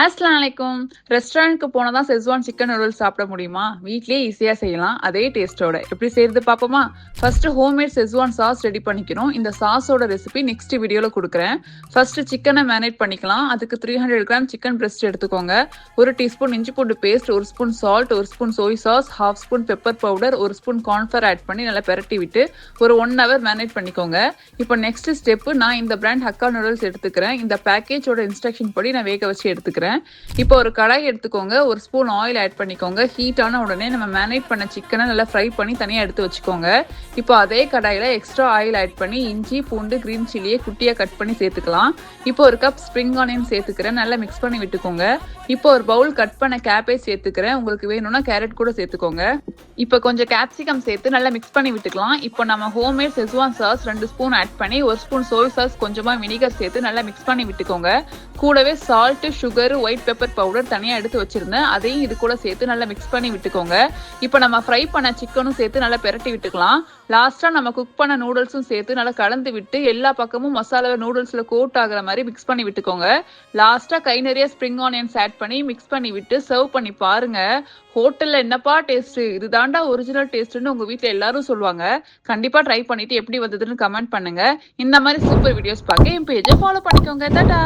அஸ்ஸலாமு அலைக்கும். ரெஸ்டாரண்ட்க்கு போனா தான் செஸ்வான் சிக்கன் நூடுல்ஸ் சாப்பிட முடியுமா? வீட்லயே ஈஸியா செய்யலாம். அதே டேஸ்ட்டோட. எப்படி செய்றது பாப்போமா? First homemade Schezwan sauce ready பண்ணிக்கணும். இந்த சாஸோட ரெசிபி நெக்ஸ்ட் வீடியோல குடுக்குறேன். ஃபர்ஸ்ட் சிக்கன மேரினேட் பண்ணிக்கலாம். அதுக்கு 300 கிராம் சிக்கன் பிரஸ்ட் எடுத்துக்கோங்க. 1 டீஸ்பூன் இஞ்சி பூண்டு paste, 1 spoon salt, 1 spoon soy sauce, 1/2 spoon pepper powder, 1 spoon cornflour add பண்ணி நல்லா பெரட்டி விட்டு ஒரு 1 ஹவர் மேரினேட் பண்ணிக்கோங்க. இப்போ நெக்ஸ்ட் ஸ்டெப் நான் இந்த பிராண்ட் ஹக்கா நூடுல்ஸ் எடுத்துக்கிறேன். இந்த பேக்கேஜோட இன்ஸ்ட்ரக்ஷன் படி நான் வேக வச்சு எடுத்துக்கிறேன். இப்போ ஒரு கடாய் எடுத்துக்கோங்க. 1 ஸ்பூன் ஆயில் ஆட் பண்ணிக்கோங்க. ஹீட் ஆன உடனே நம்ம மேரினேட் பண்ண சிக்கனை நல்லா ஃப்ரை பண்ணி தனியா எடுத்து வச்சுக்கோங்க. இப்போ அதே கடாயில எக்ஸ்ட்ரா ஆயில் ஆட் பண்ணி இஞ்சி பூண்டு கிரீன் சில்லியை குட்டியா கட் பண்ணி சேர்த்துக்கலாம். இப்போ ஒரு கப் ஸ்ப்ரிங் ஆனியன் சேர்த்துக்கிறேன். நல்லா மிக்ஸ் பண்ணி விட்டுக்கோங்க. இப்போ ஒரு பவுல் கட் பண்ண கேபேஜ் சேர்த்துக்கிறேன். உங்களுக்கு வேணும்னா கேரட் கூட சேர்த்துக்கோங்க. இப்போ கொஞ்சம் கேப்சிகம் சேர்த்து நல்லா மிக்ஸ் பண்ணி விட்டுக்கலாம். இப்போ நம்ம homemade Schezwan sauce 2 spoon add பண்ணி 1 ஸ்பூன் சோய் சாஸ் கொஞ்சமா வினிகர் சேர்த்து நல்லா மிக்ஸ் பண்ணி விட்டுக்கோங்க. கூடவே salt, sugar, white pepper powder தனியா எடுத்து வச்சிருந்தேன். அதையும் இது கூட சேர்த்து நல்லா மிக்ஸ் பண்ணி விட்டுக்கோங்க. இப்போ நம்ம ஃப்ரை பண்ண சிக்கனும் சேர்த்து நல்லா பெரட்டி விட்டுக்கலாம். லாஸ்டா நம்ம குக் பண்ண நூடுல்ஸும் சேர்த்து நல்லா கலந்து விட்டு எல்லா பக்கமும் மசாலாவை நூடுல்ஸ்ல கோட் ஆகுற மாதிரி மிக்ஸ் பண்ணி விட்டுக்கோங்க. லாஸ்டா கை நிறைய ஸ்ப்ரிங் ஆனியன்ஸ் ஆட் பண்ணி மிக்ஸ் பண்ணி விட்டு சர்வ் பண்ணி பாருங்க. ஹோட்டல்ல என்னப்பா டேஸ்ட், இதுதான்டா ஒரிஜினல் டேஸ்ட்னு உங்க வீட்ல எல்லாரும் சொல்லுவாங்க. கண்டிப்பா ட்ரை பண்ணிட்டு எப்படி வந்ததுன்னு கமெண்ட் பண்ணுங்க. இந்த மாதிரி சூப்பர் வீடியோஸ் பார்க்க என் பேஜை ஃபாலோ பண்ணிக்கோங்க. டாடா.